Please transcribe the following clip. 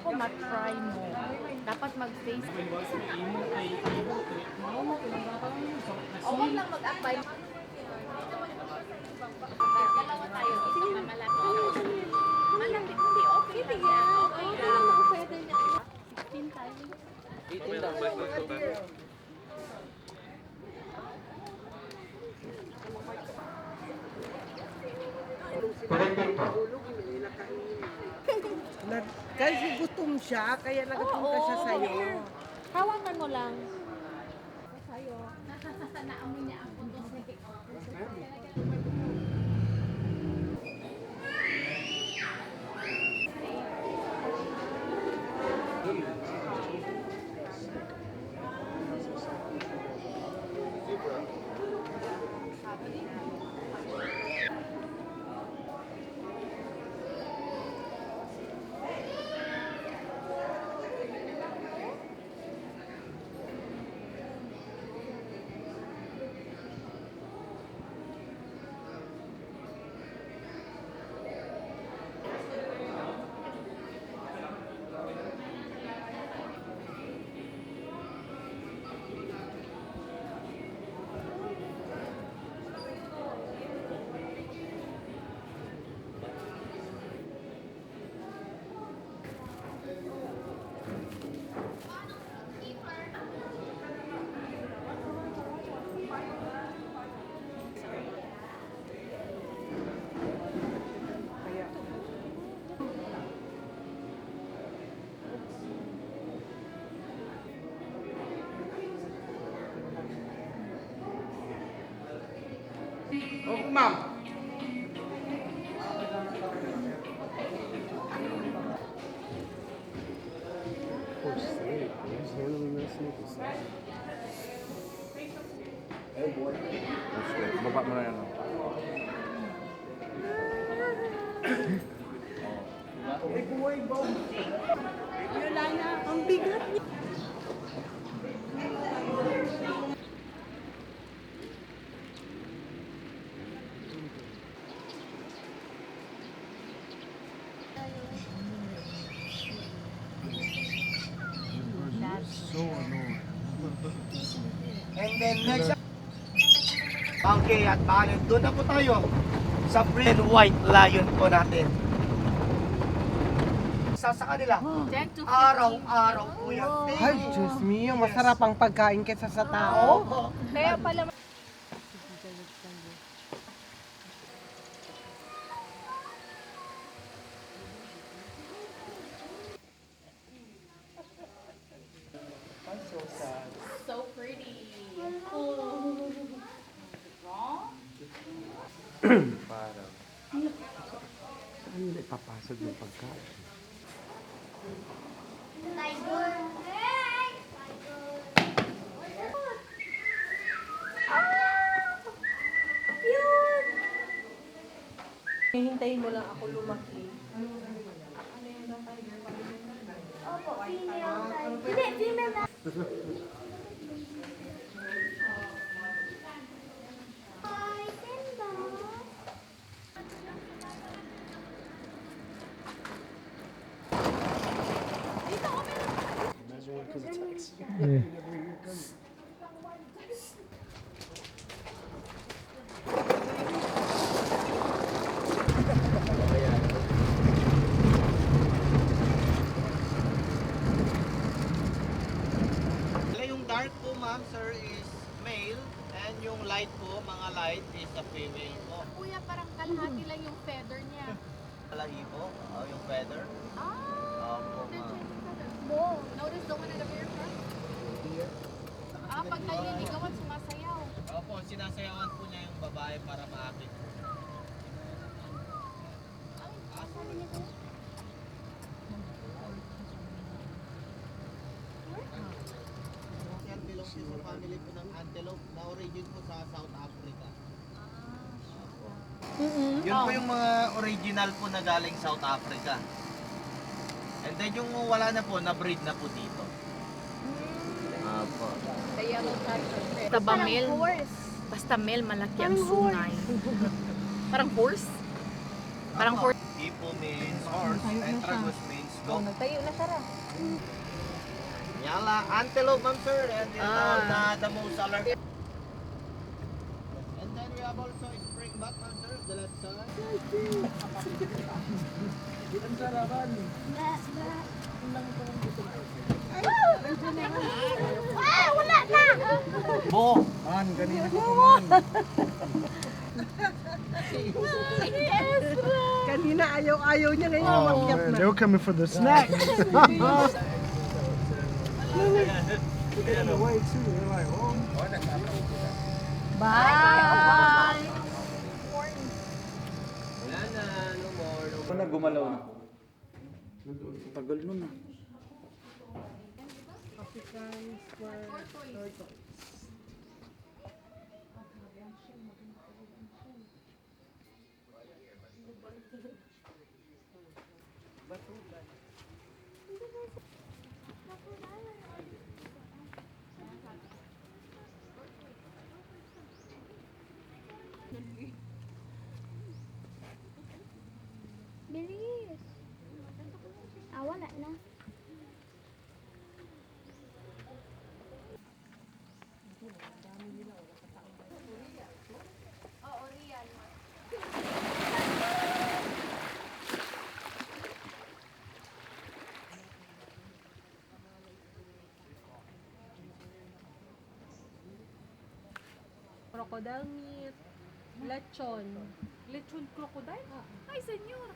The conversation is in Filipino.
ko, mat-try mo. Dapat mag-face. O, huwag lang mag-apply. Dalawa tayo. Isa na malapit. Malapit. Hindi, okay lang yan. Okay lang. Pwede niya. 16 tayo. 18 daw. Kasi gutom siya, kaya nagpunta siya sa'yo. Hawakan mo lang. Oh, ma'am. Baba mo na yan. Wala na, ang bigat niya. And then next, okay, at balik doon na po tayo sa Red and White Lion po natin. Sa kanila, 10 to 15. araw-araw po yan. Ay, Diyos mio, masarap ang pagkain kaysa sa tao. Kaya pala so pretty. Parang. Ano na ipapasok ng pagkain? Hihintayin mo lang ako lumaki. Opo, female type. Hindi, female na. Ay, ganda. Yung dark po ma'am sir is male and yung light po, mga light is a female po. Kuya, parang kalahati lang yung feather niya. Balahibo, yung feather. Opo ma'am. Mo, notice the one in the very front? Pag naliligawan, sumasayaw. Opo, sinasayawan po niya yung babae para maakit. Yan belongs sa family po ng antelope na origin po sa South Africa. Yun po yung mga original po na galing South Africa. And then yung wala na po, na-breed na po dito. Apo. Kaya basta ba male? Basta male, malaki ang sungay. Parang horse? Parang horse. Hippo means horse and tragus means go. Nagtayo na siya ra. Yala, antelope, ma'am sir, and tinatawag na the most alert. And then we have also springbuck, ma'am sir, the left side. Ah, wala na! Bo! Man, ganina ko pa man. Kanina ayaw-ayaw niya ngayon umakyat na. They were coming for the snack. Bye! Wala na, no more, no more. Ano na gumalaw na? Tagal nun na. Bilis. Ah, wala na. Crocodile meat. Lechon. Lechon crocodile? Ay, senyor!